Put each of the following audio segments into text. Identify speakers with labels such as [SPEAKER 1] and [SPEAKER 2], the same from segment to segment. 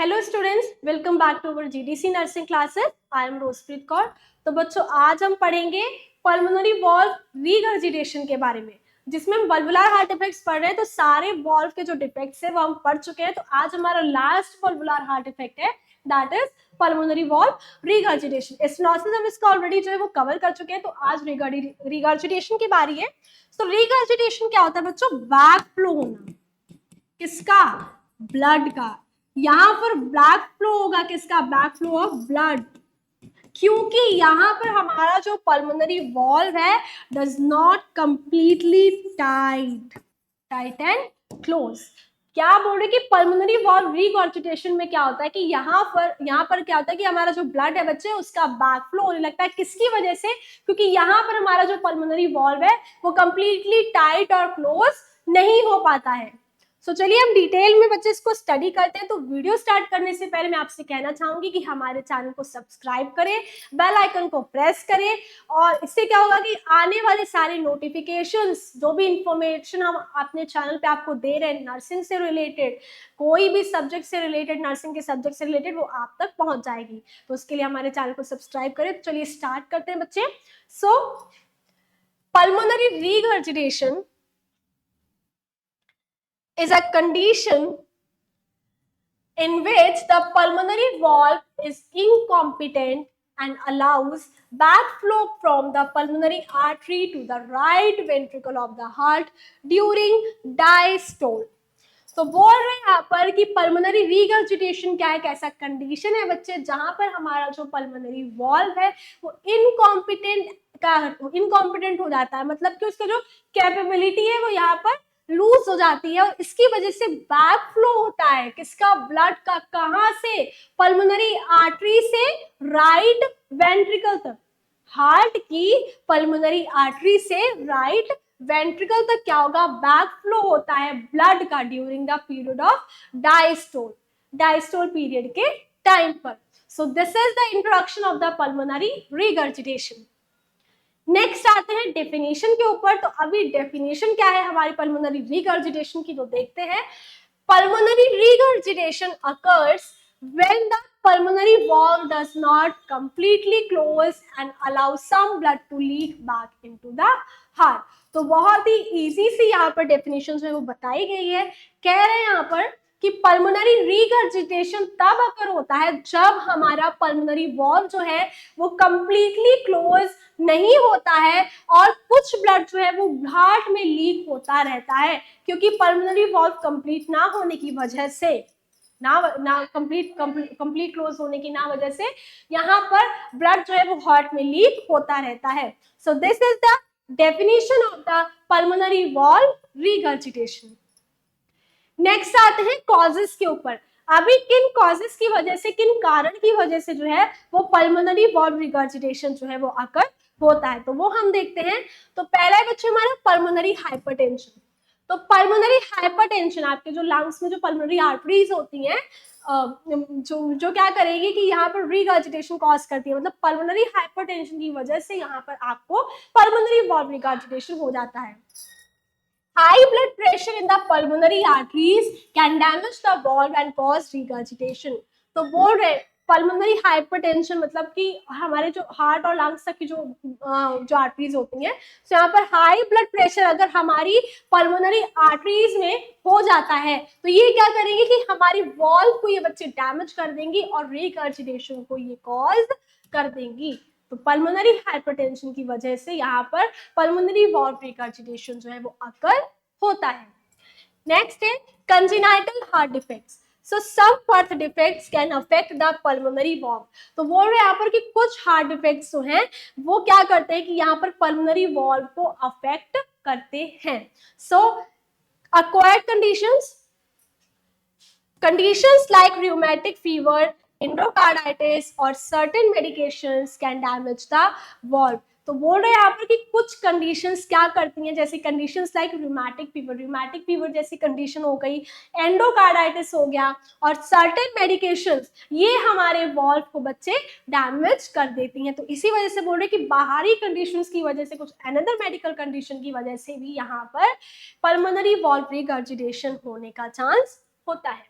[SPEAKER 1] Hello students, welcome back to our GDC nursing classes. I am Rojpreet Kaur. तो बच्चों, आज हम पढ़ेंगे पल्मोनरी वॉल्व रीगर्जिटेशन के बारे में, जिसमें हम वल्वुलर हार्ट डिफेक्ट्स पढ़ रहे हैं। तो सारे वॉल्व के जो डिफेक्ट्स है वो हम पढ़ चुके हैं। तो आज हमारा लास्ट वल्वुलर हार्ट डिफेक्ट है, that is pulmonary valve regurgitation. Stenosis हम इसका ऑलरेडी जो है वो कवर कर चुके हैं। तो आज रीगर्जिटेशन की बारी है। तो रीगर्जिटेशन क्या होता है बच्चों? बैक फ्लो होना। किसका? ब्लड का। यहां पर ब्लैक फ्लो होगा। किसका? Back flow of blood. क्योंकि यहां पर हमारा जो पल्मोनरी वॉल्व है does not completely tight and close. क्या बोल रहे कि पल्मोनरी वॉल्व रीगर्जिटेशन में क्या होता है कि यहाँ पर क्या होता है कि हमारा जो ब्लड है बच्चे उसका बैक फ्लो होने लगता है। किसकी वजह से? क्योंकि यहाँ पर हमारा जो पल्मोनरी वॉल्व है वो कंप्लीटली टाइट और क्लोज नहीं हो पाता है। सो चलिए हम डिटेल में बच्चे इसको स्टडी करते हैं। तो वीडियो स्टार्ट करने से पहले मैं आपसे कहना चाहूंगी कि हमारे चैनल को सब्सक्राइब करें, बेल आइकन को प्रेस करें, और इससे क्या होगा कि आने वाले सारे नोटिफिकेशंस, जो भी इंफॉर्मेशन हम अपने चैनल पे आपको दे रहे हैं नर्सिंग से रिलेटेड, कोई भी सब्जेक्ट से रिलेटेड, नर्सिंग के सब्जेक्ट से रिलेटेड, वो आप तक पहुंच जाएगी। तो उसके लिए हमारे चैनल को सब्सक्राइब करें। तो चलिए स्टार्ट करते हैं बच्चे। So pulmonary regurgitation is a condition in which the pulmonary valve is incompetent and allows backflow from the pulmonary artery to the right ventricle of the heart during diastole. तो बोल रहे हैं यहाँ पर कि पल्मोनरी रीगर्जिटेशन क्या है, कैसा कंडीशन है बच्चे जहां पर हमारा जो पल्मोनरी वॉल्व है वो इनकॉम्पिटेंट हो जाता है। मतलब कि उसका जो कैपेबिलिटी है वो यहाँ पर लूज हो जाती है, और इसकी वजह से बैक फ्लो होता है। किसका? ब्लड का। कहां से? पल्मोनरी आर्टरी से राइट वेंट्रिकल तक। हार्ट की पल्मोनरी आर्टरी से राइट वेंट्रिकल तक क्या होगा? बैक फ्लो होता है ब्लड का during the period of diastole period के टाइम पर। So this is the introduction of the pulmonary regurgitation. Next आते हैं डेफिनेशन के ऊपर। तो अभी डेफिनेशन क्या है हमारी पल्मोनरी रीगर्जिटेशन की, तो देखते हैं। Pulmonary regurgitation occurs when the pulmonary valve does not completely close and allow some blood to leak back into the heart। तो बहुत ही इजी सी यहाँ पर डेफिनेशन जो है वो बताई गई है। कह रहे हैं यहाँ पर कि पल्मोनरी रीगर्जिटेशन तब अकर होता है जब हमारा पल्मोनरी वॉल्व जो है वो कंप्लीटली क्लोज नहीं होता है और कुछ ब्लड जो है वो हार्ट में लीक होता रहता है। क्योंकि पल्मोनरी वॉल्व कंप्लीट ना होने की वजह से, ना कंप्लीट क्लोज होने की ना वजह से यहाँ पर ब्लड जो है वो हार्ट में लीक होता रहता है। So this is the definition of the pulmonary valve regurgitation. Next आते हैं कॉजेस के ऊपर। अभी किन कॉजेस की वजह से, किन कारण की वजह से जो है वो पल्मोनरी वॉल्व रिगर्जिटेशन जो है वो अकर होता है, तो वो हम देखते हैं। तो पहला है बच्चे हमारा पल्मोनरी हाइपरटेंशन। तो पल्मोनरी हाइपरटेंशन, आपके जो लंग्स में जो पल्मोनरी आर्टरीज होती हैं जो क्या करेगी कि यहाँ पर रिगर्जिटेशन कॉज करती है। मतलब पल्मोनरी हाइपरटेंशन की वजह से यहाँ पर आपको पल्मोनरी वॉल्व रिगर्जिटेशन हो जाता है। High blood pressure in the pulmonary arteries can damage the valve and cause regurgitation। तो बोल रहे पल्मोनरी हाइपरटेंशन मतलब कि हमारे जो हार्ट और लंग्स तक की जो आर्टरीज होती हैं, तो यहाँ पर हाई ब्लड प्रेशर अगर हमारी पल्मोनरी आर्टरीज में हो जाता है तो ये क्या करेंगे कि हमारी वॉल्व को ये बच्चे डैमेज कर देंगी और रिगर्जिटेशन को ये कॉज कर देंगी। तो पल्मोनरी हाइपरटेंशन की वजह से यहाँ पर पल्मोनरी वॉल्व रिगर्जिटेशन जो है वो अकर होता है। नेक्स्ट है congenital heart defects. So some birth defects can affect the pulmonary valve. तो बोल रहे हैं यहाँ पर कि कुछ हार्ट डिफेक्ट्स जो हैं वो क्या करते हैं कि यहाँ पर पल्मोनरी वॉल्व को अफेक्ट करते हैं। सो acquired conditions like rheumatic fever, endocarditis और certain medications can damage the valve। तो बोल रहे हैं यहाँ पर कि कुछ कंडीशंस क्या करती हैं, जैसे कंडीशंस लाइक रूमेटिक फीवर जैसी कंडीशन हो गई, एंडोकार्डाइटिस हो गया, और सर्टेन मेडिकेशंस ये हमारे वॉल्व को बच्चे डैमेज कर देती हैं। तो इसी वजह से बोल रहे हैं कि बाहरी कंडीशंस की वजह से, कुछ अनदर मेडिकल कंडीशन की वजह से भी यहाँ पर पल्मोनरी वॉल्व रिगर्जिटेशन होने का चांस होता है।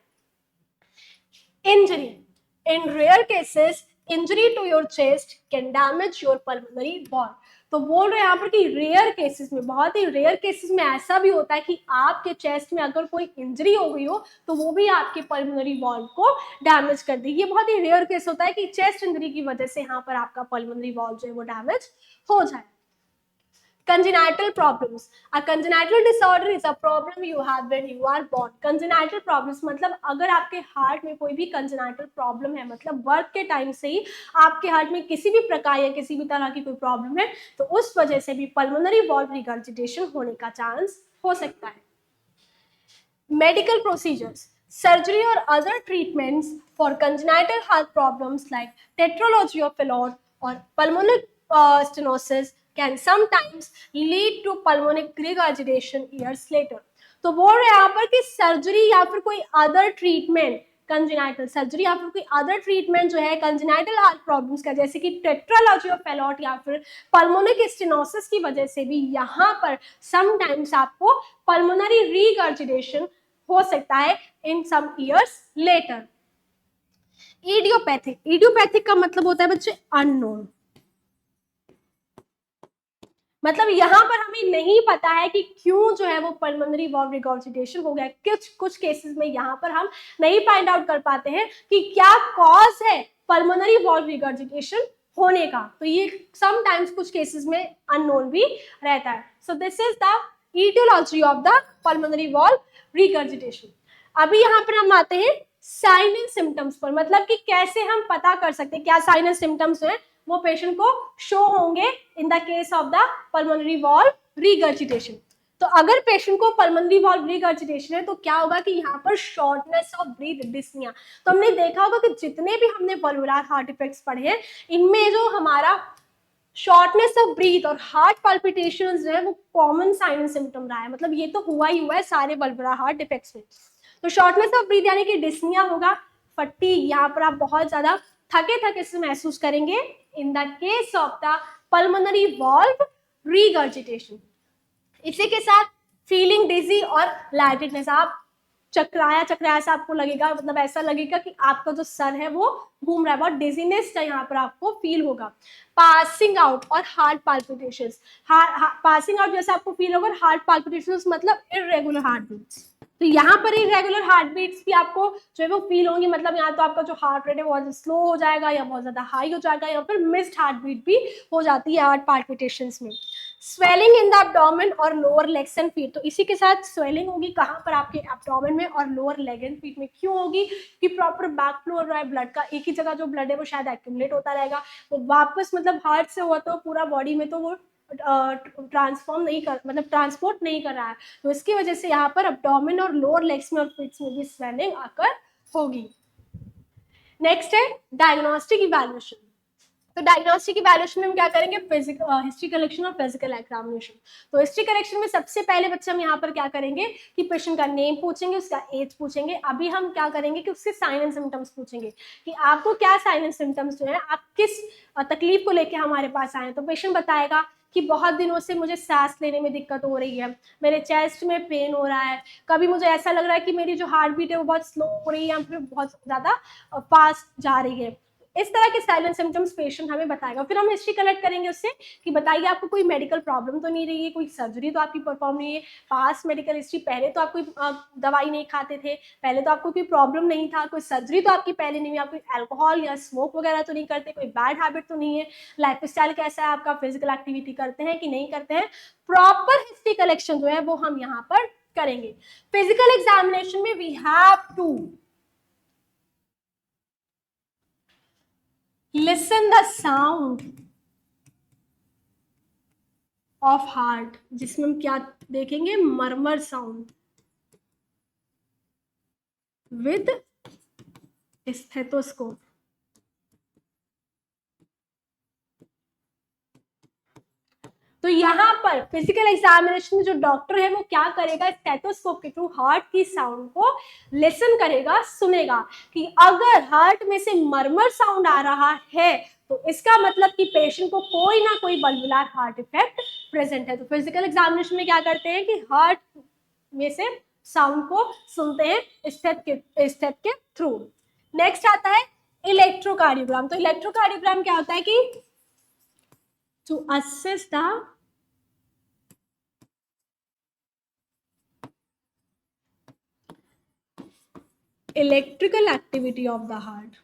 [SPEAKER 1] Injury. In rare cases, injury to your chest can damage your pulmonary wall. तो बोल रहे हैं यहाँ पर कि रेयर केसेस में, बहुत ही रेयर केसेस में ऐसा भी होता है कि आपके चेस्ट में अगर कोई इंजरी हो गई हो तो वो भी आपके पल्मोनरी वॉल को डैमेज कर देगी। ये बहुत ही रेयर केस होता है कि चेस्ट इंजरी की वजह से यहाँ पर आपका पल्मोनरी वॉल जो है वो डैमेज हो जाए। Congenital problems. A congenital disorder is a problem you have when you are born. Congenital problems मतलब अगर आपके हार्ट में कोई भी congenital problem है, मतलब बर्थ के टाइम से ही आपके हार्ट में किसी भी प्रकार या किसी भी तरह की कोई प्रॉब्लम है तो उस वजह से भी pulmonary valve regurgitation होने का चांस हो सकता है। Medical procedures. Surgery or other treatments for congenital heart problems like tetralogy of Fallot or pulmonary stenosis can sometimes lead to pulmonary regurgitation years later. तो बोल रहे हैं यहाँ पर कि सर्जरी या फिर कोई अदर ट्रीटमेंट कंजेनाइटल सर्जरी या फिर कोई अदर ट्रीटमेंट जो है कंजेनाइटल हार्ट प्रॉब्लम्स का, जैसे कि टेट्रालॉजी ऑफ फैलॉट या फिर पल्मोनिक स्टेनोसिस की वजह से भी यहाँ पर समटाइम्स आपको पल्मोनरी रीगर्जिटेशन हो सकता है in some years later. Idiopathic, idiopathic का मतलब होता है बच्चे अननोन, मतलब यहाँ पर हमें नहीं पता है कि क्यों जो है वो पल्मोनरी वॉल्व रिगर्जिटेशन हो गया। कुछ केसेस में यहाँ पर हम नहीं फाइंड आउट कर पाते हैं कि क्या कॉज है पल्मोनरी वॉल्व रिगर्जिटेशन होने का, तो ये समटाइम्स कुछ केसेस में अननोन भी रहता है। So this is the etiology of the pulmonary valve regurgitation. अभी यहाँ पर हम आते हैं साइन एंड सिम्टम्स पर, मतलब कि कैसे हम पता कर सकते हैं क्या साइन एंड सिम्टम्स हैं वो पेशेंट को शो होंगे in the case of the pulmonary valve regurgitation. तो अगर पेशेंट को पल्मोनरी वॉल्व रिगर्जिटेशन है तो क्या होगा कि यहाँ पर शॉर्टनेस ऑफ ब्रीथ, डिस्निया। तो हमने देखा होगा कि जितने भी हमने वल्वुलर हार्ट इफेक्ट्स पढ़े हैं इनमें जो हमारा शॉर्टनेस ऑफ ब्रीथ और हार्ट पाल्पिटेशंस जो है वो कॉमन साइन एंड सिम्टम रहा है, मतलब ये तो हुआ ही हुआ है सारे वल्वुलर हार्ट इफेक्ट्स में। तो शॉर्टनेस ऑफ ब्रीथ यानी कि डिस्निया होगा, फटीग, यहाँ पर आप बहुत ज्यादा थके थके से महसूस करेंगे in the case of the pulmonary valve regurgitation. इसी के साथ फीलिंग डिजी और लाइटेडनेस, आप चकराया चकराया सा आपको लगेगा, मतलब ऐसा लगेगा कि आपका जो सर है वो घूम रहा है, बहुत डिजीनेस यहाँ पर आपको फील होगा। पासिंग आउट और हार्ट पाल्पिटेशंस, पासिंग आउट जैसे आपको फील होगा, हार्ट पाल्पिटेशंस मतलब इररेगुलर हार्ट बीट्स। तो यहाँ पर इरेगुलर हार्ट बीट्स भी आपको जो है वो फील होंगी, मतलब यहाँ तो आपका जो हार्ट रेट है बहुत स्लो हो जाएगा या बहुत ज्यादा हाई हो जाएगा या फिर मिस्ड हार्ट बीट भी हो जाती है हार्ट पाल्पिटेशंस में। स्वेलिंग इन द एब्डोमेन और लोअर लेग्स एंड फीट, तो इसी के साथ स्वेलिंग होगी कहाँ पर, आपके एब्डोमेन में और लोअर लेग एंड फीट में। क्यों होगी कि प्रॉपर बैक फ्लो हो रहा है ब्लड का, एक ही जगह जो ब्लड है वो शायद एक्यूमुलेट होता रहेगा, वो वापस मतलब हार्ट से हुआ तो पूरा बॉडी में तो वो ट्रांसफॉर्म नहीं कर, मतलब ट्रांसपोर्ट नहीं कर रहा है, तो इसकी वजह से यहाँ पर एब्डोमेन और लोअर लेग्स में और फीट्स में भी स्वेलिंग आकर होगी। नेक्स्ट है डायग्नोस्टिक इवैल्यूएशन। तो डायग्नोस्टिक इवैल्यूएशन में हम क्या करेंगे, फिजिकल हिस्ट्री कलेक्शन और फिजिकल एग्जामिनेशन। तो हिस्ट्री कलेक्शन में सबसे पहले बच्चे हम यहाँ पर क्या करेंगे कि पेशेंट का नेम पूछेंगे, उसका एज पूछेंगे। अभी हम क्या करेंगे कि उससे साइन एंड सिम्टम्स पूछेंगे कि आपको क्या साइन एंड सिम्टम्स जो है, आप किस तकलीफ को लेकर हमारे पास आए। तो पेशेंट बताएगा कि बहुत दिनों से मुझे सांस लेने में दिक्कत हो रही है, मेरे चेस्ट में पेन हो रहा है, कभी मुझे ऐसा लग रहा है कि मेरी जो हार्ट बीट है वो बहुत स्लो हो रही है या फिर बहुत ज़्यादा फास्ट जा रही है। इस तरह के साइलेंट सिम्टम्स पेशेंट हमें बताएगा। फिर हम हिस्ट्री कलेक्ट करेंगे उससे कि बताइए आपको कोई मेडिकल प्रॉब्लम तो नहीं रही है, कोई सर्जरी तो आपकी परफॉर्म नहीं है, पास मेडिकल हिस्ट्री, पहले तो आप कोई दवाई नहीं खाते थे, पहले तो आपको कोई प्रॉब्लम नहीं था, कोई सर्जरी तो आपकी पहले नहीं हुई, आप कोई अल्कोहल या स्मोक वगैरह तो नहीं करते, कोई बैड हैबिट तो नहीं है, लाइफ स्टाइल कैसा है आपका, फिजिकल एक्टिविटी करते हैं कि नहीं करते हैं। प्रॉपर हिस्ट्री कलेक्शन जो है वो हम यहाँ पर करेंगे। फिजिकल एग्जामिनेशन में we have to listen the sound of heart, जिसमें हम क्या देखेंगे, मरमर साउंड विद स्टेथोस्कोप। तो यहाँ पर फिजिकल एग्जामिनेशन में जो डॉक्टर है वो क्या करेगा, स्टेथोस्कोप के थ्रू हार्ट की साउंड को लिसन करेगा, सुनेगा कि अगर हार्ट में से मरमर साउंड आ रहा है तो इसका मतलब कि पेशेंट को कोई ना कोई वल्वुलर हार्ट इफेक्ट प्रेजेंट है। तो फिजिकल एग्जामिनेशन में क्या करते हैं कि हार्ट में से साउंड को सुनते हैं स्टेथ के थ्रू। नेक्स्ट आता है इलेक्ट्रोकार्डियोग्राम। तो इलेक्ट्रोकार्डियोग्राम क्या होता है कि to assess the electrical activity of the heart.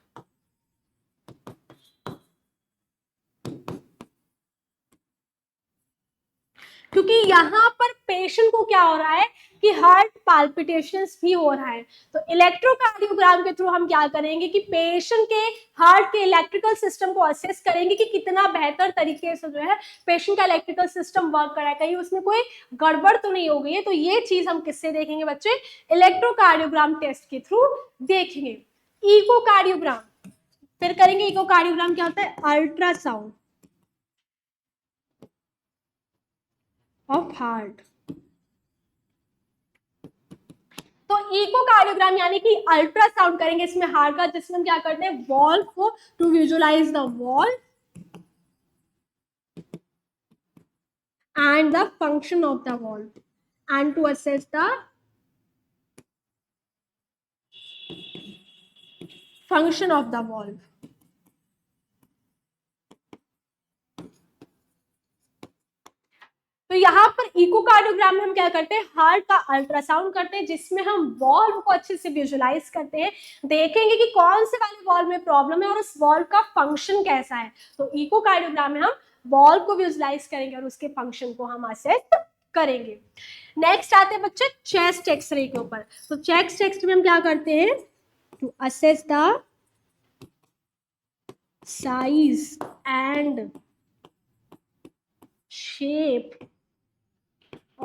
[SPEAKER 1] क्योंकि यहाँ पर पेशेंट को क्या हो रहा है कि हार्ट पाल्पिटेशंस भी हो रहा है, तो इलेक्ट्रोकार्डियोग्राम के थ्रू हम क्या करेंगे कि पेशेंट के हार्ट के इलेक्ट्रिकल सिस्टम को असेस करेंगे कि कितना बेहतर तरीके से जो है पेशेंट का इलेक्ट्रिकल सिस्टम वर्क कर रहा है, कहीं उसमें कोई गड़बड़ तो नहीं हो गई है। तो ये चीज हम किससे देखेंगे बच्चे? इलेक्ट्रोकार्डियोग्राम टेस्ट के थ्रू देखेंगे। इकोकार्डियोग्राम फिर करेंगे। इकोकार्डियोग्राम क्या होता है? Ultrasound of heart. तो इकोकार्डियोग्राम यानी कि अल्ट्रासाउंड करेंगे इसमें हार्ट का, जिसमें हम क्या करते हैं वॉल्व को to visualize the valve and the function of the valve and to assess the function of the valve। तो यहाँ पर इकोकार्डियोग्राम में हम क्या करते हैं? हार्ट का अल्ट्रासाउंड करते हैं, जिसमें हम वॉल्व को अच्छे से विजुअलाइज करते हैं, देखेंगे कि कौन से वाले वॉल्व में प्रॉब्लम है और उस वॉल्व का फंक्शन कैसा है। तो इकोकार्डियोग्राम में हम वॉल्व को विजुअलाइज करेंगे और उसके फंक्शन को हम असेस करेंगे। नेक्स्ट आते हैं बच्चे चेस्ट एक्सरे के ऊपर। तो चेस्ट एक्सरे में हम क्या करते हैं? To assess the size and shape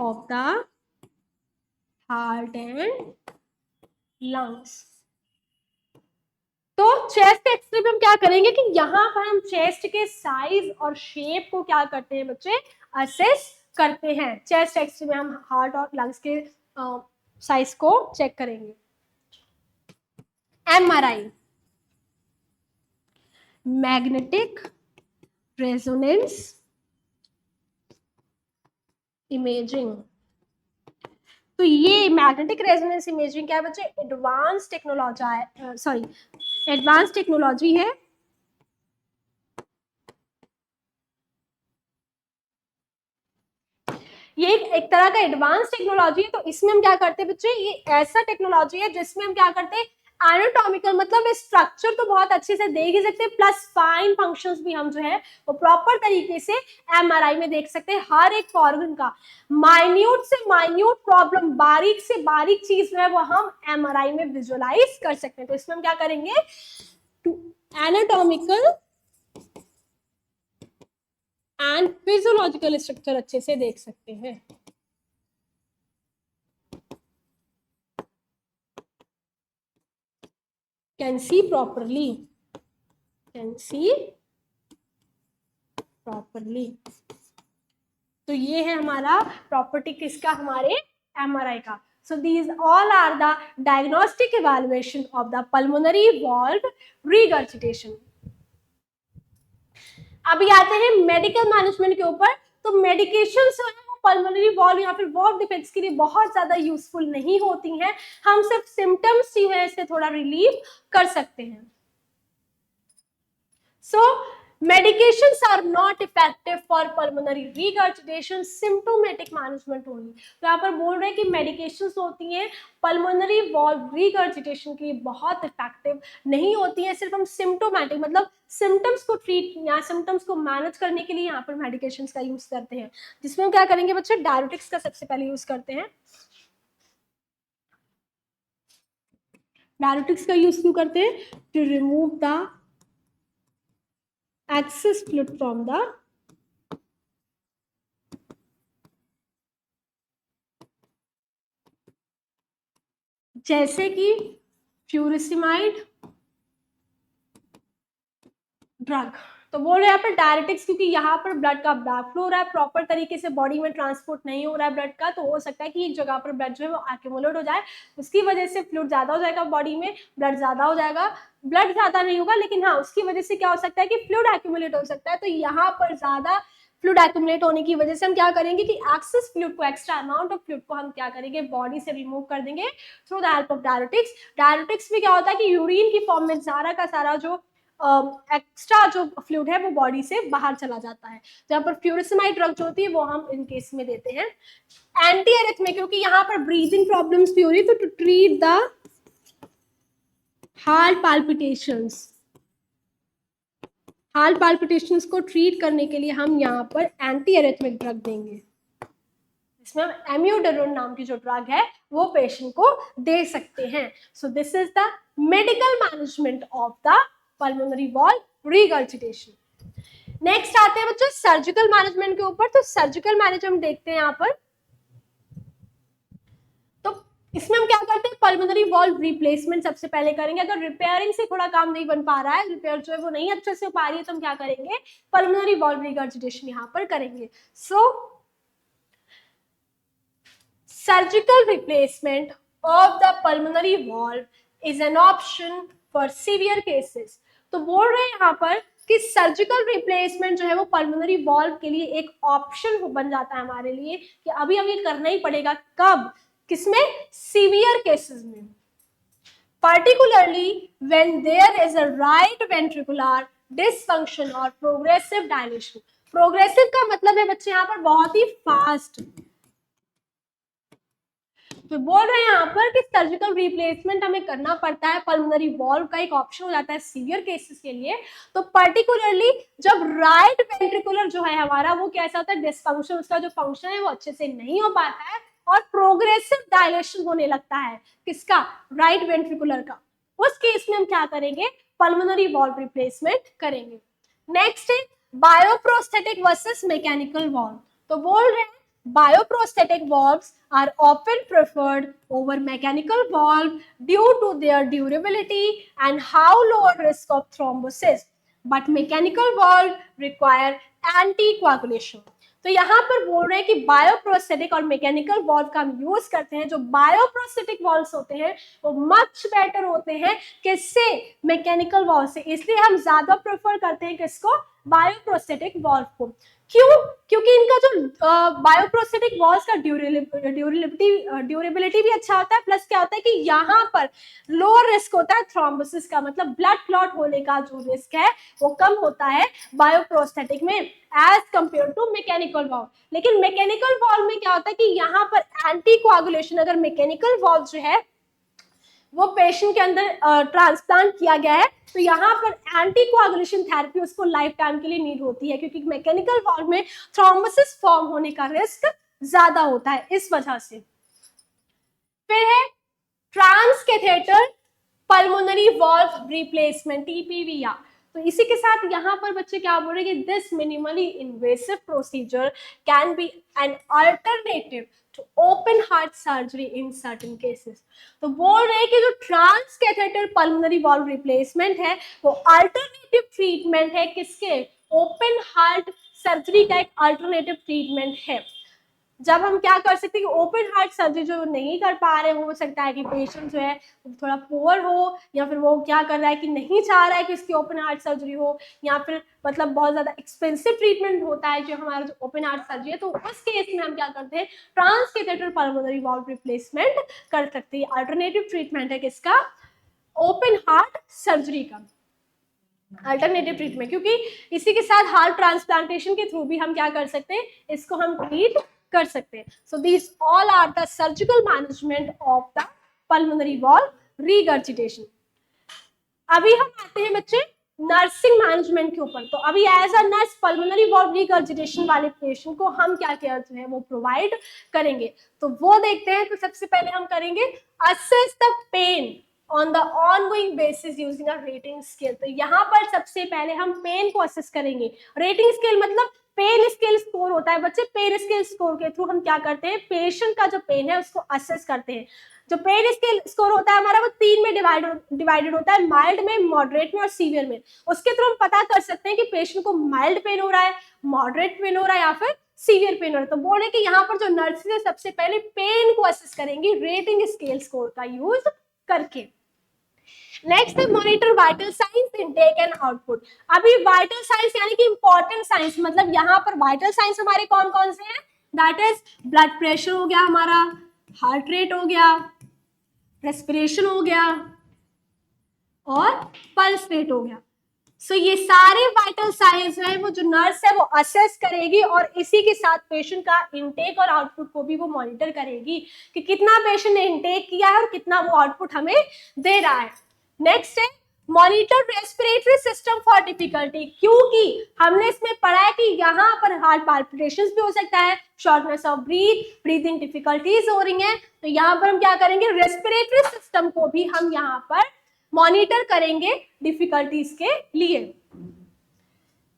[SPEAKER 1] of the heart and lungs। तो चेस्ट एक्सरे में हम क्या करेंगे कि यहाँ पर हम चेस्ट के साइज और शेप को क्या करते हैं बच्चे? असेस करते हैं। चेस्ट एक्सरे में हम हार्ट और लंग्स के साइज को चेक करेंगे। MRI, magnetic resonance imaging. तो ये मैग्नेटिक रेजोनेंस इमेजिंग क्या है बच्चे? एडवांस टेक्नोलॉजी है। ये एक तरह का एडवांस टेक्नोलॉजी है। तो इसमें हम क्या करते हैं बच्चे? ये ऐसा टेक्नोलॉजी है जिसमें हम क्या करते हैं एनाटॉमिकल, मतलब स्ट्रक्चर तो बहुत अच्छे से देख ही सकते हैं, प्लस फाइन फंक्शंस भी हम जो है वो प्रॉपर तरीके से एमआरआई में देख सकते हैं। हर एक ऑर्गन का माइन्यूट से माइन्यूट प्रॉब्लम, बारीक से बारीक चीज जो है वो हम एमआरआई में विजुअलाइज कर सकते हैं। तो इसमें हम क्या करेंगे? To anatomical and physiological structure अच्छे से देख सकते हैं। Can see properly, can see properly. तो ये है हमारा प्रॉपर्टी किसका? हमारे एमआरआई का। So these all are the diagnostic evaluation of the pulmonary valve regurgitation। अभी आते हैं मेडिकल मैनेजमेंट के ऊपर। तो मेडिकेशन जो है वो पल्मोनरी वॉल्व या फिर वॉल्व डिफेक्ट्स के लिए बहुत ज्यादा यूजफुल नहीं होती हैं। हम सिर्फ सिम्टम्स जो है इससे थोड़ा रिलीव कर सकते हैं। So medications are not effective for pulmonary regurgitation, symptomatic management only। तो यहाँ पर बोल रहे हैं कि मेडिकेशंस होती हैं पल्मोनरी वॉल्व रिगर्जिटेशन के लिए बहुत इफेक्टिव नहीं होती हैं, सिर्फ हम सिम्टोमेटिक मतलब सिम्टम्स को ट्रीट या सिम्टम्स को मैनेज करने के लिए यहाँ पर मेडिकेशंस का यूज करते हैं, जिसमें हम क्या करेंगे बच्चे? डायरेटिक्स का सबसे पहले यूज करते हैं। डायरेटिक्स का यूज क्यों करते हैं? To remove the excess fluid from the जैसे कि फ्यूरिसिमाइड ड्रग। तो बोल रहे हैं यहाँ पर डायरेटिक्स, क्योंकि यहाँ पर ब्लड का बैक फ्लो हो रहा है, प्रॉपर तरीके से बॉडी में ट्रांसपोर्ट नहीं हो रहा है ब्लड का, तो हो सकता है कि एक जगह पर ब्लड जो है वो एक्यूमुलेट हो जाए, उसकी वजह से फ्लूइड ज्यादा हो जाएगा बॉडी में, ब्लड ज्यादा हो जाएगा। ब्लड ज्यादा नहीं होगा लेकिन हाँ उसकी वजह से क्या हो सकता है कि फ्लूइड एक्यूमुलेट हो सकता है। तो यहाँ पर ज्यादा फ्लूइड एक्यूमुलेट होने की वजह से हम क्या करेंगे कि एक्सेस फ्लूइड को, एक्स्ट्रा अमाउंट ऑफ फ्लूइड को हम क्या करेंगे, बॉडी से रिमूव कर देंगे through the help of diuretics. Diuretics में क्या होता है कि यूरिन की फॉर्म में सारा का सारा जो एक्स्ट्रा जो फ्लूइड है वो बॉडी से बाहर चला जाता है। तो यहाँ पर फ्यूरिसमाइड ड्रग जो होती है वो हम इन केस में देते हैं। एंटी एरिथमिक, क्योंकि यहाँ पर ब्रीदिंग प्रॉब्लम्स भी हो रही है, तो to treat the heart palpitations, heart palpitations को ट्रीट करने के लिए हम यहाँ पर एंटी एरिथमिक ड्रग देंगे। इसमें हम एम्यूडेरोन नाम की जो ड्रग है वो पेशेंट को दे सकते हैं। So this is the medical management of the pulmonary valve regurgitation. Next आते हैं बच्चों सर्जिकल मैनेजमेंट के ऊपर। तो सर्जिकल मैनेजमेंट देखते हैं यहाँ पर। तो इसमें हम क्या करते हैं, पल्मोनरी वॉल्व रिप्लेसमेंट सबसे पहले करेंगे। अगर रिपेयरिंग से थोड़ा काम नहीं बन पा रहा है, रिपेयर जो है वो नहीं अच्छे से हो पा रही है, तो हम क्या करेंगे, पल्मोनरी वॉल्व रिगर्जिटेशन यहाँ पर करेंगे। सो surgical replacement of the pulmonary valve is an option for severe cases। तो बोल रहे हैं यहाँ पर कि सर्जिकल रिप्लेसमेंट जो है वो पल्मोनरी वॉल्व के लिए एक ऑप्शन बन जाता है हमारे लिए कि अभी हमें करना ही पड़ेगा। कब, किसमें, सीवियर केसेस में, particularly when there is a right ventricular dysfunction or progressive dilation। Progressive का मतलब है बच्चे यहाँ पर बहुत ही फास्ट। तो बोल रहे हैं यहाँ पर कि सर्जिकल रिप्लेसमेंट हमें करना पड़ता है, पल्मोनरी वॉल्व का एक ऑप्शन हो जाता है सीवियर केसेस के लिए। तो पर्टिकुलरली जब राइट वेंट्रिकुलर जो है हमारा वो कैसा होता है, डिसफंक्शन, उसका जो फंक्शन है वो अच्छे से नहीं हो पाता है और प्रोग्रेसिव डायलेशन होने लगता है, किसका, राइट वेंट्रिकुलर का। उस केस में हम क्या करेंगे, पल्मोनरी वॉल्व रिप्लेसमेंट करेंगे। नेक्स्ट है बायोप्रोस्थेटिक वर्सेस मैकेनिकल वॉल्व। तो बोल रहे हैं bioprosthetic valves are often preferred over mechanical valve due to their durability and how lower risk of thrombosis, but mechanical valve require anticoagulation। तो यहाँ पर बोल रहे हैं कि बायोप्रोस्थेटिक और मैकेनिकल वॉल्व का हम यूज करते हैं। जो बायोप्रोस्थेटिक वॉल्व्स होते हैं वो मच बेटर होते हैं किससे, मैकेनिकल वॉल्व से। इसलिए हम ज्यादा प्रेफर करते हैं किसको, बायोप्रोस्थेटिक वॉल्व को। क्यों, क्योंकि इनका जो बायोप्रोस्थेटिक वॉल्व्स का ड्यूरेबिलिटी भी अच्छा होता है, प्लस क्या होता है कि यहाँ पर लोअर रिस्क होता है थ्रोम्बोसिस का, मतलब ब्लड क्लॉट होने का जो रिस्क है वो कम होता है बायोप्रोस्थेटिक में as compare to mechanical valve. लेकिन मैकेनिकल वॉल्व में क्या होता है कि यहाँ पर एंटीकोआगुलेशन, अगर मैकेनिकल वॉल्व जो है वो पेशेंट के अंदर ट्रांसप्लांट किया गया है तो यहाँ पर एंटीकोआगुलेशन थेरेपी उसको लाइफ टाइम के लिए नीड होती है, क्योंकि मैकेनिकल वॉल्व में थ्रोम्बोसिस फॉर्म होने का रिस्क ज्यादा होता है इस वजह से। फिर है transcatheter pulmonary valve replacement, TPV. तो इसी के साथ यहाँ पर बच्चे क्या बोल रहे हैं कि this minimally invasive procedure can be an alternative to open heart surgery in certain cases. तो बोल रहे हैं कि जो ट्रांसकैथेटर पल्मोनरी वॉल्व रिप्लेसमेंट है वो अल्टरनेटिव ट्रीटमेंट है किसके, ओपन हार्ट सर्जरी का एक अल्टरनेटिव ट्रीटमेंट है। जब हम क्या कर सकते हैं कि ओपन हार्ट सर्जरी जो नहीं कर पा रहे, हो सकता है कि पेशेंट जो है थोड़ा पुअर हो, या फिर वो क्या कर रहा है कि नहीं चाह रहा है कि इसकी ओपन हार्ट सर्जरी हो, या फिर मतलब बहुत ज्यादा एक्सपेंसिव ट्रीटमेंट होता है जो हमारा जो ओपन हार्ट सर्जरी है, तो उस केस में हम क्या करते हैं, ट्रांसकैथेटर पल्मोनरी वॉल्व रिप्लेसमेंट कर सकते हैं। अल्टरनेटिव ट्रीटमेंट है किसका, ओपन हार्ट सर्जरी का अल्टरनेटिव ट्रीटमेंट, क्योंकि इसी के साथ हार्ट ट्रांसप्लांटेशन के थ्रू भी हम क्या कर सकते हैं, इसको हम ट्रीट कर सकते हैं। So this all are the surgical management of the pulmonary valve regurgitation. अभी हम आते हैं बच्चे नर्सिंग मैनेजमेंट के ऊपर। तो अभी as a nurse pulmonary valve regurgitation वाले पेशेंट को हम क्या केयर जो है वो प्रोवाइड करेंगे, तो वो देखते हैं। तो सबसे पहले हम करेंगे assess the pain on the ongoing basis using a rating scale. तो यहाँ पर सबसे पहले हम पेन को असेस करेंगे। रेटिंग स्केल मतलब पेन स्केल स्कोर होता है बच्चे, पेन स्केल स्कोर के थ्रू हम क्या करते हैं, पेशेंट का जो पेन है उसको असेस करते हैं। जो पेन स्केल स्कोर होता है हमारा वो 3 में डिवाइडेड होता है, माइल्ड में, मॉडरेट में और सीवियर में। उसके थ्रू हम पता कर सकते हैं कि पेशेंट को माइल्ड पेन हो रहा है, मॉडरेट पेन हो रहा है या फिर सीवियर पेन हो रहा है। तो बोले कि यहाँ पर जो नर्सेज है सबसे पहले पेन को असेस करेंगी रेटिंग स्केल स्कोर का यूज करके। नेक्स्ट है monitor vital science intake and output. अभी वाइटल साइंस यानी कि इंपॉर्टेंट साइंस, मतलब यहाँ पर वाइटल साइंस हमारे कौन कौन से हैं, दैट इज ब्लड प्रेशर हो गया हमारा, हार्ट रेट हो गया, रेस्पिरेशन हो गया और पल्स रेट हो गया। सो ये सारे वाइटल साइंस है वो जो नर्स है वो असेस करेगी और इसी के साथ पेशेंट का इनटेक और आउटपुट को भी वो मॉनिटर करेगी कि कितना पेशेंट ने इनटेक किया है और कितना वो आउटपुट हमें दे रहा है। नेक्स्ट है monitor respiratory system for difficulty, क्योंकि हमने इसमें पढ़ा है कि यहाँ पर हार्ट पाल्पिटेशंस भी हो सकता है, शॉर्टनेस ऑफ ब्रीथिंग डिफिकल्टीज हो रही हैं, तो यहाँ पर हम क्या करेंगे, रेस्पिरेटरी सिस्टम को भी हम यहाँ पर मॉनिटर करेंगे डिफिकल्टीज के लिए।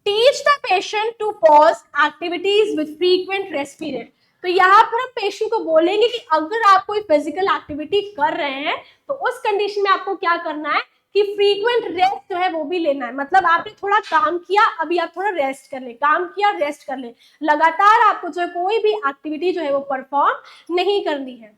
[SPEAKER 1] Teach the patient to pause activities with frequent respirate, तो यहाँ पर हम पेशेंट को बोलेंगे कि अगर आप कोई फिजिकल एक्टिविटी कर रहे हैं तो उस कंडीशन में आपको क्या करना है कि फ्रीक्वेंट रेस्ट जो है वो भी लेना है। मतलब आपने थोड़ा काम किया, अभी आप थोड़ा रेस्ट कर ले, काम किया रेस्ट कर ले, लगातार आपको जो है कोई भी एक्टिविटी जो है वो परफॉर्म नहीं करनी है।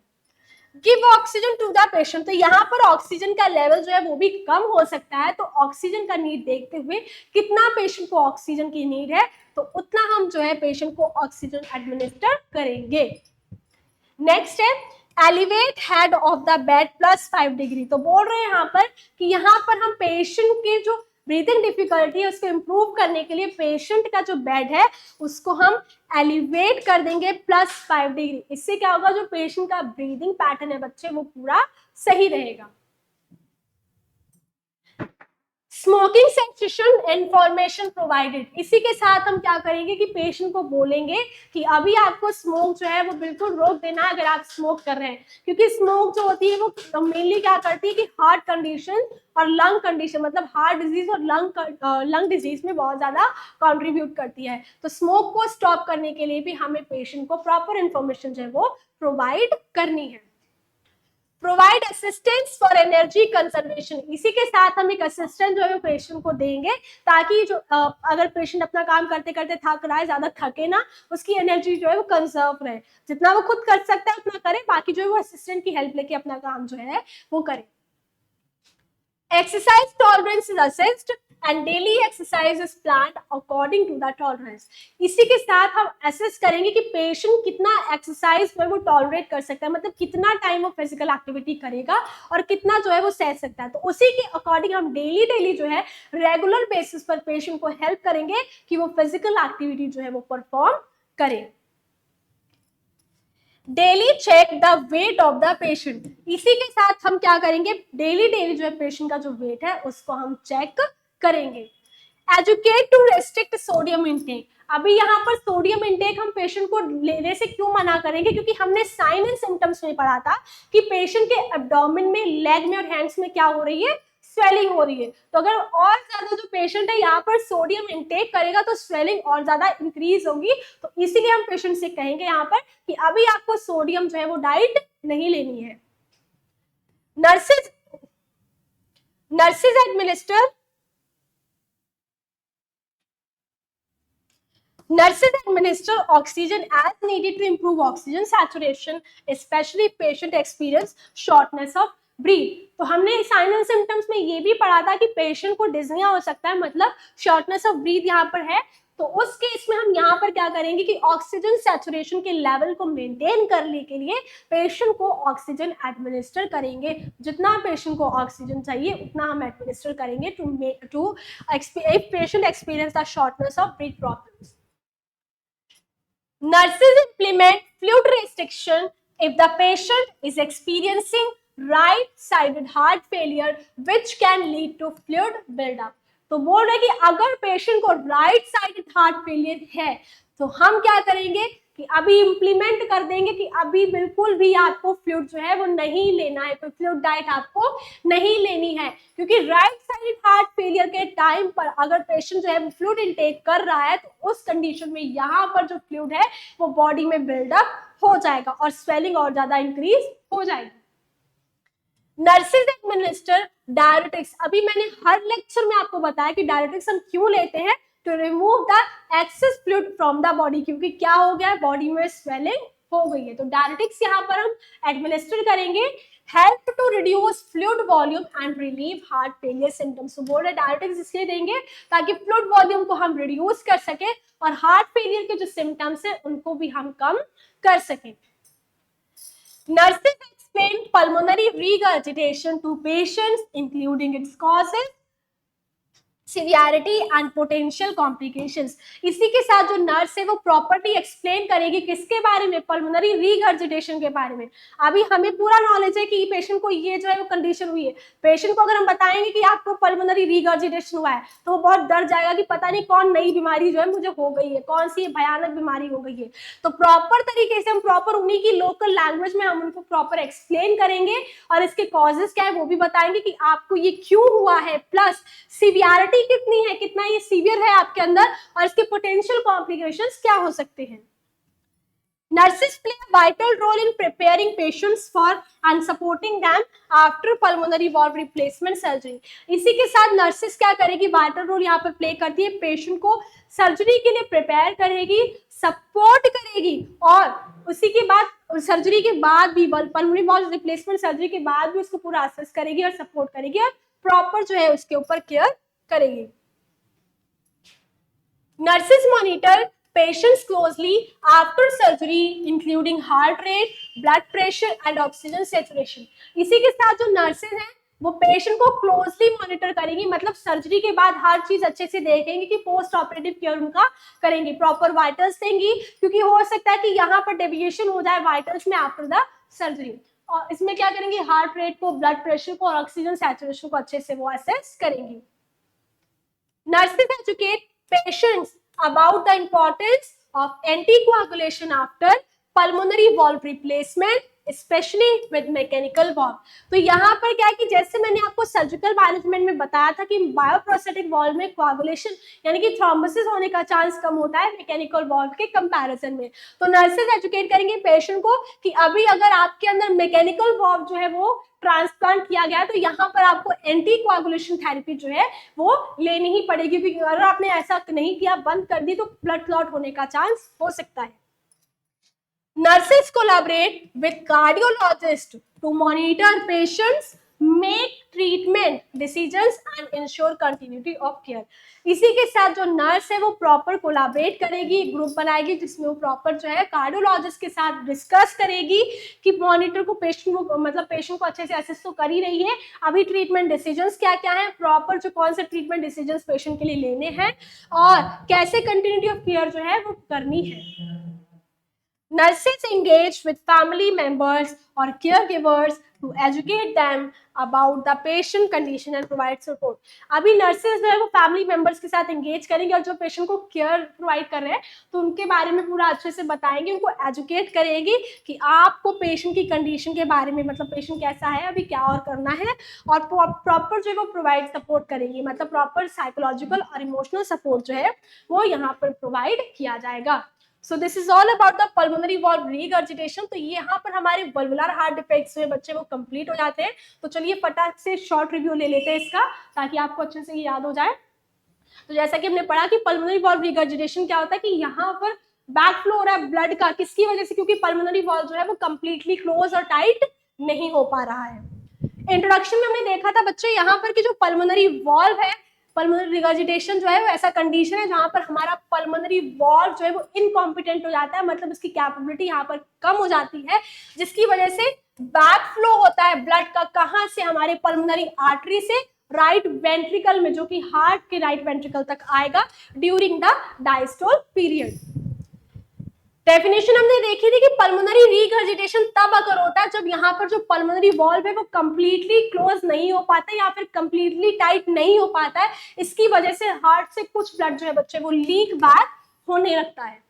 [SPEAKER 1] Give oxygen to the patient, तो यहाँ पर ऑक्सीजन का लेवल जो है वो भी कम हो सकता है, तो ऑक्सीजन का नीड देखते हुए कितना पेशेंट को ऑक्सीजन की नीड है तो उतना हम जो है पेशेंट को ऑक्सीजन एडमिनिस्टर करेंगे। नेक्स्ट है elevate head of the bed +5 degree, तो बोल रहे हैं यहाँ पर कि यहाँ पर हम पेशेंट के जो ब्रीथिंग डिफिकल्टी है उसको इम्प्रूव करने के लिए पेशेंट का जो बेड है उसको हम एलिवेट कर देंगे +5 डिग्री। इससे क्या होगा, जो पेशेंट का ब्रीदिंग पैटर्न है बच्चे वो पूरा सही रहेगा। स्मोकिंग सेंसेशन इंफॉर्मेशन प्रोवाइडेड, इसी के साथ हम क्या करेंगे कि पेशेंट को बोलेंगे कि अभी आपको स्मोक जो है वो बिल्कुल रोक देना है अगर आप स्मोक कर रहे हैं, क्योंकि स्मोक जो होती है वो मेनली क्या करती है कि हार्ट कंडीशन और लंग कंडीशन, मतलब हार्ट डिजीज और लंग डिजीज में बहुत ज्यादा कंट्रीब्यूट करती है। तो स्मोक को स्टॉप करने के लिए भी हमें पेशेंट को प्रॉपर इंफॉर्मेशन जो है वो प्रोवाइड करनी है। Provide assistance for energy conservation, इसी के साथ हम एक असिस्टेंट जो है पेशेंट को देंगे ताकि जो अगर पेशेंट अपना काम करते करते थक रहा है, ज्यादा थके ना, उसकी एनर्जी जो है वो कंजर्व रहे, जितना वो खुद कर सकता है उतना करे, बाकी जो है वो असिस्टेंट की हेल्प लेके अपना काम जो है वो करे। Exercise tolerance is assessed and daily exercise is planned according to the tolerance, इसी के साथ हम असेस करेंगे कि पेशेंट कितना एक्सरसाइज में वो टॉलरेट कर सकता है, मतलब कितना टाइम वो फिजिकल एक्टिविटी करेगा और कितना जो है वो सह सकता है, तो उसी के अकॉर्डिंग हम डेली जो है रेगुलर बेसिस पर पेशेंट को हेल्प करेंगे कि वो फिजिकल एक्टिविटी जो है वो परफॉर्म करे। Daily check the weight of the patient, इसी के साथ हम क्या करेंगे, डेली जो है पेशेंट का जो वेट है उसको हम चेक करेंगे। Educate to restrict sodium intake, अभी यहाँ पर सोडियम इंटेक हम पेशेंट को लेने से क्यों मना करेंगे, क्योंकि हमने साइन एंड सिम्टम्स में पढ़ा था कि पेशेंट के एब्डोमेन में, लेग में और हैंड्स में क्या हो रही है, स्वेलिंग हो रही है, तो अगर और ज्यादा जो पेशेंट है यहाँ पर सोडियम इंटेक करेगा तो स्वेलिंग और ज्यादा इंक्रीज होगी, तो इसीलिए हम पेशेंट से कहेंगे यहाँ पर कि अभी आपको सोडियम जो है वो डाइट नहीं लेनी है। Nurses administer oxygen as needed to improve oxygen saturation, especially if patient experience shortness of breath, तो हमने साइन एंड सिम्टम्स में ये भी पढ़ा था कि पेशेंट को डिज्निया हो सकता है, मतलब शॉर्टनेस ऑफ ब्रीथ यहाँ पर है, तो उस केस में हम यहाँ पर क्या करेंगे कि ऑक्सीजन सैचुरेशन के लेवल को मेंटेन करने के लिए पेशेंट को ऑक्सीजन एडमिनिस्टर करेंगे, जितना पेशेंट को ऑक्सीजन चाहिए उतना हम एडमिनिस्टर करेंगे to if patient experience the shortness of breath problems. Nurses implement fluid restriction if the patient is experiencing right-sided heart failure, which can lead to fluid buildup. तो बोल रहे कि अगर पेशेंट को राइट साइडेड हार्ट फेलियर है तो हम क्या करेंगे कि अभी इंप्लीमेंट कर देंगे कि अभी बिल्कुल भी आपको फ्लूइड जो है वो नहीं लेना है, कोई फ्लूइड डाइट आपको नहीं लेनी है, क्योंकि राइट साइड हार्ट फेलियर के टाइम पर अगर पेशेंट जो है फ्लूइड इनटेक कर रहा है तो उस कंडीशन में यहाँ पर जो फ्लूइड है वो बॉडी में बिल्डअप हो जाएगा और स्वेलिंग और ज्यादा इंक्रीज हो जाएगी। नर्सेज एडमिनिस्टर डायरेटिक्स, अभी मैंने हर लेक्चर में आपको बताया कि डायरेटिक्स हम क्यों लेते हैं, to remove the excess fluid from the body, क्योंकि क्या हो गया है, बॉडी में स्वेलिंग हो गई है। तो डायरेटिक्स यहाँ पर हम एडमिनिस्टर करेंगे, help to reduce fluid volume and relieve heart failure symptoms. तो बोल रहे डायरेटिक्स इसलिए देंगे ताकि फ्लूइड वॉल्यूम को हम रिड्यूस कर सके और हार्ट फेलियर के जो सिम्टम्स है उनको भी हम कम कर सकें। Nurses explain pulmonary regurgitation to patients, including its causes, severity and potential complications. इसी के साथ जो नर्स है वो प्रॉपर्ली एक्सप्लेन करेगी किसके बारे में, पल्मोनरी रीगर्जिटेशन के बारे में। अभी हमें पूरा नॉलेज है कि पेशेंट को ये जो है वो कंडीशन हुई है, पेशेंट को अगर हम बताएंगे कि आपको पल्मोनरी रीगर्जिटेशन हुआ है तो वो बहुत डर जाएगा कि पता नहीं कौन नई बीमारी जो है मुझे हो गई है, कौन सी भयानक बीमारी हो गई है। तो प्रॉपर तरीके से हम प्रॉपर उन्हीं की लोकल लैंग्वेज में हम उनको प्रॉपर एक्सप्लेन करेंगे और इसके कॉजेज क्या है वो भी बताएंगे कि आपको ये क्यों हुआ है, प्लस सीवियरिटी कितनी है, कितना ये सीवियर है आपके अंदर और इसके पोटेंशियल कॉम्प्लिकेशंस क्या हो सकते हैं। Nurses play a vital role in preparing patients for and supporting them after pulmonary valve replacement surgery। इसी के साथ नर्सेस क्या करेगी, वाइटल रोल यहाँ पर प्ले करती है, पेशेंट को सर्जरी के लिए प्रिपेयर करेगी, सपोर्ट करेगी और उसी के बाद सर्जरी के बाद भी पल्मोनरी वॉल्व रिप्लेसमेंट सर्जरी के बाद भी उसको पूरा असेस करेगी और सपोर्ट करेगी और प्रॉपर जो है उसके ऊपर केयर करेगी। Nurses monitor patients closely after surgery, including heart rate, blood pressure and oxygen saturation। इसी के साथ जो नर्सेज हैं वो पेशेंट को क्लोजली मॉनिटर करेंगी, मतलब सर्जरी के बाद हर चीज अच्छे से देखेंगे कि पोस्ट ऑपरेटिव केयर उनका करेंगे, प्रॉपर वाइटल्स देंगी क्योंकि हो सकता है कि यहाँ पर डेविएशन हो जाए वाइटल्स में आफ्टर द सर्जरी। और इसमें क्या करेंगे, हार्ट रेट को, ब्लड प्रेशर को और ऑक्सीजन सैचुरेशन को अच्छे से वो असेस करेंगी। Nurses educate patients about the importance of anticoagulation after pulmonary valve replacement, especially with mechanical valve। तो यहाँ पर क्या है कि जैसे मैंने आपको सर्जिकल मैनेजमेंट में बताया था कि बायोप्रोस्थेटिक वाल्व में कोआगुलेशन यानी कि थ्रोम्बोसिस होने का चांस कम होता है मैकेनिकल वाल्व के कंपैरिजन में। तो नर्सेज एजुकेट करेंगे पेशेंट को कि अभी अगर आपके अंदर मैकेनिकल वाल्व जो है वो ट्रांसप्लांट किया गया है तो यहाँ पर आपको एंटी कोआगुलेशन थेरेपी जो है वो लेनी ही पड़ेगी, क्योंकि अगर आपने ऐसा नहीं किया, बंद कर दी, तो ब्लड क्लॉट होने का चांस हो सकता है। Nurses collaborate with cardiologists to monitor patients, make treatment decisions and ensure continuity of care। इसी के साथ जो नर्स है वो प्रॉपर कोलैबोरेट करेगी, ग्रुप बनाएगी जिसमें वो प्रॉपर जो है कार्डियोलॉजिस्ट के साथ डिस्कस करेगी कि मॉनिटर को पेशेंट को मतलब पेशेंट को अच्छे से असेस तो कर ही रही है, अभी ट्रीटमेंट डिसीजंस क्या क्या है, प्रॉपर जो कौन से ट्रीटमेंट डिसीजंस पेशेंट के लिए लेने हैं और कैसे कंटिन्यूटी ऑफ केयर जो है वो करनी है। Nurses engage with family members or caregivers to educate them about the patient condition and provide support। अभी नर्सेज जो है वो फैमिली मेंबर्स के साथ एंगेज करेंगे और जो पेशेंट को केयर प्रोवाइड कर रहे हैं तो उनके बारे में पूरा अच्छे से बताएंगे, उनको एजुकेट करेंगी कि आपको पेशेंट की कंडीशन के बारे में, मतलब पेशेंट कैसा है, अभी क्या और करना है, और प्रॉपर जो है वो प्रोवाइड सपोर्ट करेंगी, मतलब प्रॉपर साइकोलॉजिकल और इमोशनल सपोर्ट जो है वो यहाँ पर प्रोवाइड किया जाएगा। So this is all about the pulmonary valve regurgitation। तो ये यहाँ पर हमारे वल्वुलर हार्ट डिफेक्ट्स में बच्चे वो कंप्लीट हो जाते हैं। तो चलिए फटाक से शॉर्ट रिव्यू ले लेते हैं इसका ताकि आपको अच्छे से याद हो जाए। तो जैसा कि हमने पढ़ा कि पल्मोनरी वॉल्व रिगर्जिटेशन क्या होता है कि यहाँ पर बैक फ्लो हो रहा है ब्लड का, किसकी वजह से, क्योंकि पल्मोनरी वॉल्व जो है वो कंप्लीटली क्लोज और टाइट नहीं हो पा रहा है। इंट्रोडक्शन में हमने देखा था बच्चे यहाँ पर कि जो पल्मोनरी वॉल्व है, पल्मोनरी रिगर्जिटेशन जो है वो ऐसा कंडीशन है जहां पर हमारा पल्मोनरी वॉल्व जो है वो इनकॉम्पिटेंट हो जाता है, मतलब उसकी कैपेबिलिटी यहाँ पर कम हो जाती है, जिसकी वजह से बैक फ्लो होता है ब्लड का, कहां से, हमारे पल्मोनरी आर्टरी से राइट वेंट्रिकल में, जो कि हार्ट के राइट वेंट्रिकल तक आएगा during the diastole period. Definition हमने देखी थी कि पल्मोनरी रिगर्जिटेशन तब अगर होता है जब यहाँ पर जो पल्मोनरी वॉल्व है वो कंप्लीटली क्लोज नहीं हो पाता है या फिर कंप्लीटली टाइट नहीं हो पाता है, इसकी वजह से हार्ट से कुछ ब्लड जो है बच्चे वो लीक बैक होने लगता है।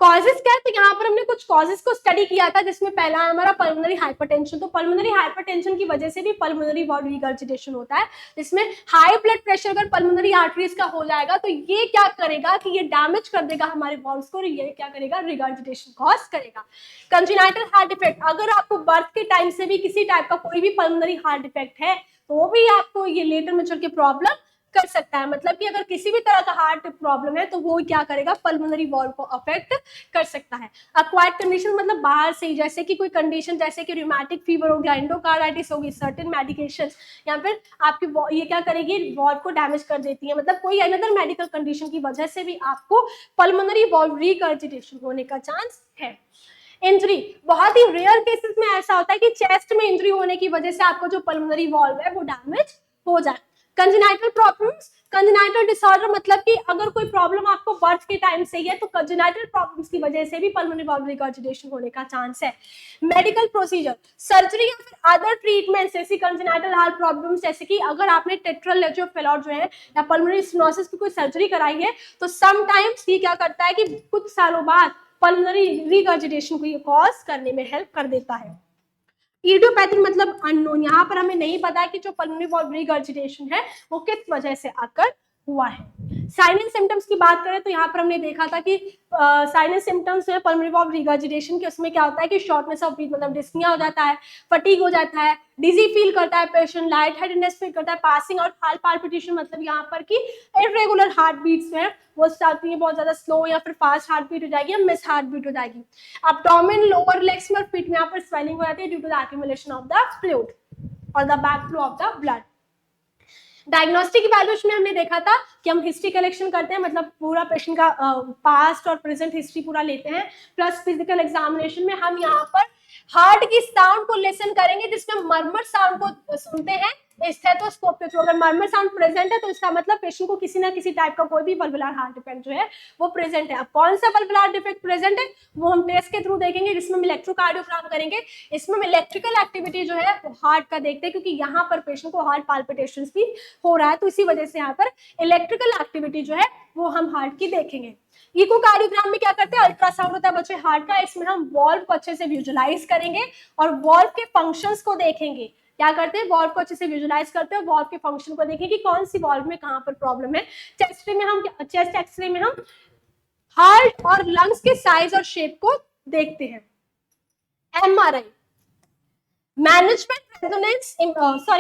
[SPEAKER 1] कॉजेस क्या है, तो यहाँ पर हमने कुछ कॉजेस को स्टडी किया था जिसमें पहला है हमारा पल्मोनरी हाइपरटेंशन। तो पल्मोनरी हाइपरटेंशन की वजह से भी पल्मोनरी वॉल्व रिगर्जिटेशन होता है, जिसमें हाई ब्लड प्रेशर अगर पल्मोनरी आर्टरीज का हो जाएगा तो ये क्या करेगा कि ये डैमेज कर देगा हमारे वॉल्व्स को, ये क्या करेगा, रिगर्जिटेशन कॉज करेगा। कंजेनाइटल हार्ट डिफेक्ट, अगर आपको बर्थ के टाइम से भी किसी टाइप का कोई भी पल्मोनरी हार्ट डिफेक्ट है तो वो भी आपको ये लेटर में चल के प्रॉब्लम कर सकता है। मतलब कि अगर किसी भी तरह का हार्ट प्रॉब्लम है तो वो क्या करेगा, पल्मोनरी वॉल्व को अफेक्ट कर सकता है। अक्वायर्ड कंडीशन मतलब बाहर से ही, जैसे कि कोई कंडीशन जैसे कि रूमेटिक फीवर हो गया, एंडोकार्डाइटिस होगी, सर्टेन मेडिकेशन या फिर आपकी ये क्या करेगी, वॉल्व को डैमेज कर देती है। मतलब कोई अनदर मेडिकल कंडीशन की वजह से भी आपको पल्मोनरी वॉल्व रिगर्जिटेशन होने का चांस है। इंजरी बहुत ही रेयर केसेस में ऐसा होता है कि चेस्ट में इंजरी होने की वजह से आपको जो पल्मोनरी वॉल्व है वो डैमेज हो जाए। कंजेनाइटल प्रॉब्लम्स, कंजेनाइटल डिसऑर्डर मतलब कि अगर कोई प्रॉब्लम आपको बर्थ के टाइम से ही है तो कंजेनाइटल प्रॉब्लम्स की वजह से भी पल्मोनरी वॉल्व रिगर्जिटेशन होने का चांस है। मेडिकल प्रोसीजर, सर्जरी या फिर अदर ट्रीटमेंट जैसी कंजेनाइटल हार्ट प्रॉब्लम्स, जैसे कि अगर आपने टेट्रल लेजोफेलॉर जो है या पल्मोनरी स्टेनोसिस की कोई सर्जरी कराई है तो समटाइम्स ये क्या करता है कि कुछ सालों बाद पल्मोनरी रिगर्जिटेशन को ये कॉज करने में हेल्प कर देता है। इडियोपैथिक मतलब अननोन, यहाँ पर हमें नहीं पता है कि जो पल्मोनरी वॉल्व रिगर्जिटेशन है वो किस वजह से आकर हुआ है। साइन एंड सिम्टम्स की बात करें तो यहाँ पर हमने देखा था कि साइन एंड सिम्टम्स है पल्मोनरी वॉल्व रिगर्जिटेशन के, उसमें क्या होता है कि शॉर्टनेस ऑफ ब्रीथ मतलब डिस्निया हो जाता है, फटीग हो जाता है, डिजी फील करता है पेशेंट, लाइट हेडेडनेस फील करता है, पासिंग आउट, हार्ट पाल्पिटेशन मतलब यहाँ पर कि इरेगुलर हार्ट बीट्स हैं वो स्टार्ट हुई है बहुत ज्यादा स्लो या फिर फास्ट हार्ट बीट हो जाएगी या मिस हार्ट बीट हो जाएगी। एब्डोमेन, लोअर लेग्स में और फीट में यहाँ पर स्वेलिंग हो जाती है due to the accumulation of the fluid और the back flow of the blood. Diagnostic evaluation में हमने देखा था कि हम हिस्ट्री कलेक्शन करते हैं, मतलब पूरा पेशेंट का पास्ट और प्रेजेंट हिस्ट्री पूरा लेते हैं, प्लस फिजिकल एग्जामिनेशन में हम यहाँ पर हार्ट की साउंड को लिसन करेंगे जिसमें मर्मर साउंड को सुनते हैं स्टेथोस्कोप के थ्रू। अगर मर्मर साउंड प्रेजेंट है तो इसका मतलब पेशेंट को किसी ना किसी टाइप का कोई भी वल्वुलर हार्ट डिफेक्ट जो है वो प्रेजेंट है। अब कौन सा वल्वुलर डिफेक्ट प्रेजेंट है वो हम टेस्ट के थ्रू देखेंगे जिसमें हम इलेक्ट्रोकार्डियोग्राम करेंगे। इसमें हम इलेक्ट्रिकल एक्टिविटी जो है हार्ट का देखते हैं क्योंकि यहाँ पर पेशेंट को हार्ट पाल्पिटेशंस भी हो रहा है, तो इसी वजह से यहाँ पर इलेक्ट्रिकल एक्टिविटी जो है वो हम हार्ट की देखेंगे। इकोकार्डियोग्राम में क्या करते हैं, अल्ट्रासाउंड होता है बच्चे हार्ट का, इसमें हम वॉल्व को अच्छे से विजुलाइज करेंगे और वॉल्व के फंक्शंस को देखेंगे। क्या करते हैं, वॉल्व को अच्छे से विजुलाइज करते हैं, वॉल्व के फंक्शन को देखेंगे कि कौन सी वॉल्व में कहां पर प्रॉब्लम है। चेस्ट एक्सरे में हम हार्ट और लंग्स के साइज और शेप को देखते हैं। एमआरआई,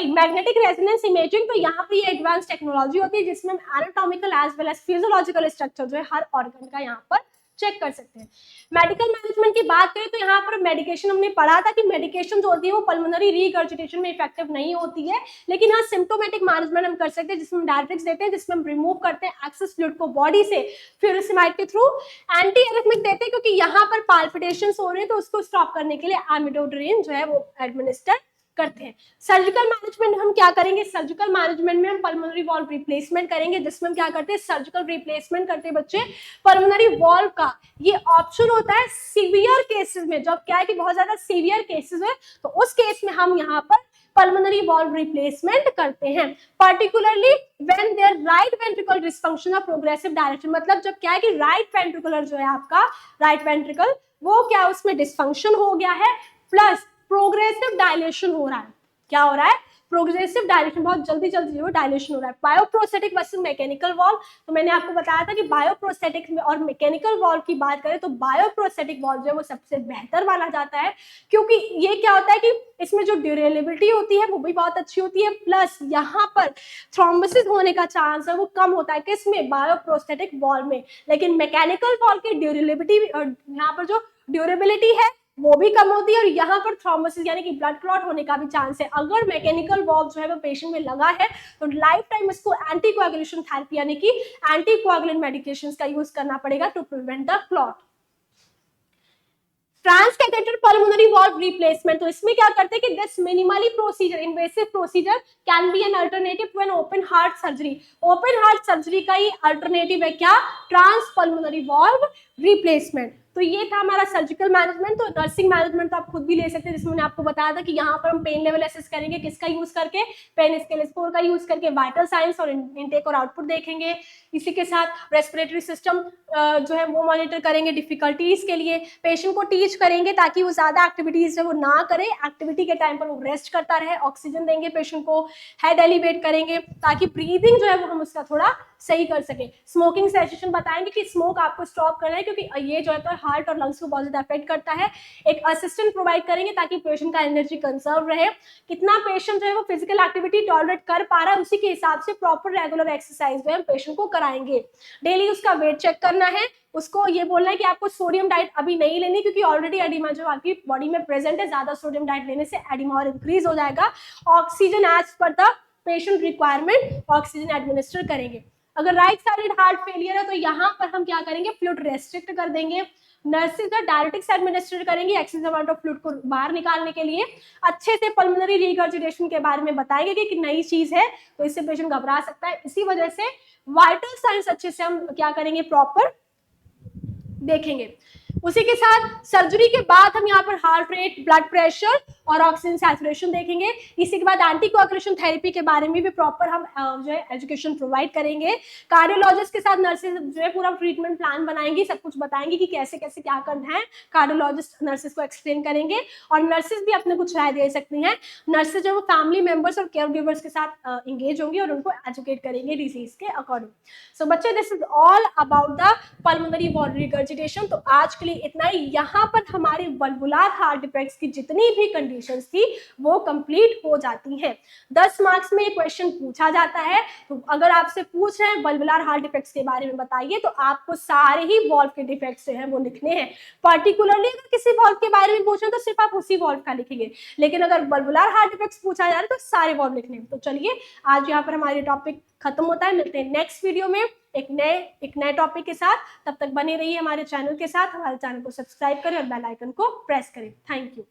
[SPEAKER 1] मैग्नेटिक रेजोनेंस इमेजिंग, तो यहाँ पे ये एडवांस टेक्नोलॉजी होती है जिसमें हम anatomical as well as physiological structure जो है हर ऑर्गन का यहाँ पर चेक कर सकते हैं। मेडिकल मैनेजमेंट की बात करें तो यहाँ पर मेडिकेशन हमने पढ़ा था कि मेडिकेशन जो होती है वो पल्मोनरी रिगर्जिटेशन में इफेक्टिव नहीं होती है, लेकिन हाँ सिम्टोमेटिक मैनेजमेंट हम कर सकते हैं जिसमें हम डायरेक्टिक्स देते हैं, जिसमें हम रिमूव करते हैं एक्सेस फ्लूइड को बॉडी से फ्यूरिसिमाइड के थ्रू, एंटी एरिथमिक देते हैं क्योंकि यहाँ पर पाल्पिटेशंस हो रहे हैं तो उसको स्टॉप करने के लिए एमिडोड्रिन जो है वो एडमिनिस्टर करते हैं। सर्जिकल मैनेजमेंट हम क्या करेंगे, सर्जिकल मैनेजमेंट में हम पल्मोनरी वॉल्व रिप्लेसमेंट करेंगे जिसमें हम क्या करते हैं, सर्जिकल रिप्लेसमेंट करते हैं बच्चे पल्मोनरी वॉल्व का। ये ऑप्शन होता है सीवियर केसेस में, जब क्या है कि बहुत ज्यादा सीवियर केसेस है तो उस केस में हम यहाँ पर पल्मोनरी वॉल्व रिप्लेसमेंट करते हैं, particularly when there right ventricle dysfunction और प्रोग्रेसिव डायरेक्शन, मतलब जब क्या है कि राइट वेंट्रिकुलर जो है आपका राइट वेंट्रिकल वो क्या उसमें डिसफंक्शन हो गया है प्लस प्रोग्रेसिव डायलेशन हो रहा है। क्या हो रहा है, प्रोग्रेसिव डायलेशन, बहुत जल्दी जल्दी जो डायलेशन हो रहा है। बायोप्रोस्थेटिक वर्सेस मैकेनिकल वॉल्व, तो मैंने आपको बताया था कि बायोप्रोस्थेटिक और मैकेनिकल वॉल्व की बात करें तो बायोप्रोस्थेटिक वॉल्व जो है वो सबसे बेहतर माना जाता है क्योंकि ये क्या होता है कि इसमें जो ड्यूरेबिलिटी होती है वो भी बहुत अच्छी होती है, प्लस यहाँ पर थ्रोम्बोसिस होने का चांस है वो कम होता है किसमें, बायोप्रोस्थेटिक वॉल्व में। लेकिन मैकेनिकल वॉल्व की ड्यूरेबिलिटी यहाँ पर जो ड्यूरेबिलिटी है वो भी कम होती है और यहाँ पर थ्रोम्बोसिस यानी कि ब्लड क्लॉट होने का भी चांस है। अगर मैकेनिकल वॉल्व जो है वो पेशेंट में लगा है तो लाइफ टाइम इसको एंटीकोएगुलेशन थेरेपी यानी कि एंटीकोएगुलेंट मेडिकेशंस का यूज करना पड़ेगा to prevent the clot. Transcatheter pulmonary valve replacement, तो इसमें क्या करते हैं कि this minimally procedure invasive procedure can be an alternative to an open heart surgery. Open heart surgery का ही अल्टरनेटिव है क्या, ट्रांस पल्मोनरी वॉल्व रिप्लेसमेंट। तो ये था हमारा सर्जिकल मैनेजमेंट। तो नर्सिंग मैनेजमेंट तो आप खुद भी ले सकते हैं जिसमें मैंने आपको बताया था कि यहाँ पर हम पेन लेवल एसेस करेंगे, किसका यूज करके, पेन स्केल स्कोर का यूज करके वाइटल साइंस और इनटेक और आउटपुट देखेंगे। इसी के साथ रेस्पिरेटरी सिस्टम जो है वो मॉनिटर करेंगे डिफिकल्टीज के लिए, पेशेंट को टीच करेंगे ताकि वो ज्यादा एक्टिविटीज जो वो ना करे, एक्टिविटी के टाइम पर वो रेस्ट करता रहे, ऑक्सीजन देंगे पेशेंट को, हेड एलिवेट करेंगे ताकि ब्रीदिंग जो है वो हम उसका थोड़ा सही कर सके। स्मोकिंग सेशन बताएंगे कि स्मोक आपको स्टॉप करना है क्योंकि ये जो है तो हार्ट और लंग्स को बहुत ज्यादा अफेक्ट करता है। एक असिस्टेंट प्रोवाइड करेंगे ताकि पेशेंट का एनर्जी कंजर्व रहे। कितना पेशेंट जो है वो फिजिकल एक्टिविटी टॉलरेट कर पा रहा है, उसी के हिसाब से प्रॉपर रेगुलर एक्सरसाइज जो है पेशेंट को कराएंगे। डेली उसका वेट चेक करना है, उसको ये बोलना है कि आपको सोडियम डाइट अभी नहीं लेनी, क्योंकि ऑलरेडी एडिमा जो आपकी बॉडी में प्रेजेंट है, ज्यादा सोडियम डाइट लेने से एडिमा और इंक्रीज हो जाएगा। Oxygen as per the patient requirement oxygen administer करेंगे। अगर राइट साइडेड हार्ट फेलियर है तो यहाँ पर हम क्या करेंगे, फ्लूइड रेस्ट्रिक्ट कर देंगे। नर्सेज डायरेटिक्स एडमिनिस्टर करेंगी एक्सेस अमाउंट ऑफ फ्लूइड को बाहर निकालने के लिए। अच्छे से पल्मोनरी रिगर्जिटेशन के बारे में बताएंगे कि नई चीज है तो इससे पेशेंट घबरा सकता है। इसी वजह से वाइटल साइंस अच्छे से हम क्या करेंगे, प्रॉपर देखेंगे। उसी के साथ सर्जरी के बाद हम यहाँ पर हार्ट रेट, ब्लड प्रेशर और ऑक्सीजन सैचुरेशन देखेंगे। इसी के बाद एंटीकोएगुलेशन थेरेपी के बारे में भी प्रॉपर हम जो है एजुकेशन प्रोवाइड करेंगे। कार्डियोलॉजिस्ट के साथ नर्सेज जो है पूरा ट्रीटमेंट प्लान बनाएंगी, सब कुछ बताएंगे कि कैसे कैसे क्या करना है। कार्डियोलॉजिस्ट नर्सेज को एक्सप्लेन करेंगे और नर्सेज भी अपने कुछ राय दे सकती हैं। नर्सेज जो फैमिली मेंबर्स और केयर गिवर्स के साथ इंगेज होंगी और उनको एजुकेट करेंगे डिजीज के अकॉर्डिंग। सो बच्चे, this is all about the pulmonary wall regurgitation. तो आज के लिए इतना ही। यहाँ पर हमारे वल्वुलर हार्ट डिफेक्ट्स की जितनी भी कंडीशंस थी वो कंप्लीट हो जाती हैं। 10 मार्क्स में क्वेश्चन पूछा जाता है, तो अगर आपसे पूछ रहे हैं वल्वुलर हार्ट डिफेक्ट्स के बारे में बताइए, तो आपको सारे ही वॉल्व के डिफेक्ट्स जो हैं वो लिखने हैं। पर्टिकुलरली अगर किसी वॉल्व के बारे में पूछ रहे हैं तो सिर्फ आप उसी वॉल्व का लिखेंगे, लेकिन अगर वल्वुलर हार्ट डिफेक्ट्स पूछा जा रहा है तो सारे वॉल्व लिखने हैं। तो चलिए, आज यहाँ पर हमारे टॉपिक खत्म होता है। मिलते हैं नेक्स्ट वीडियो में एक नए टॉपिक के साथ। तब तक बने रहिए हमारे चैनल के साथ। हमारे चैनल को सब्सक्राइब करें और बेल आइकन को प्रेस करें। Thank you.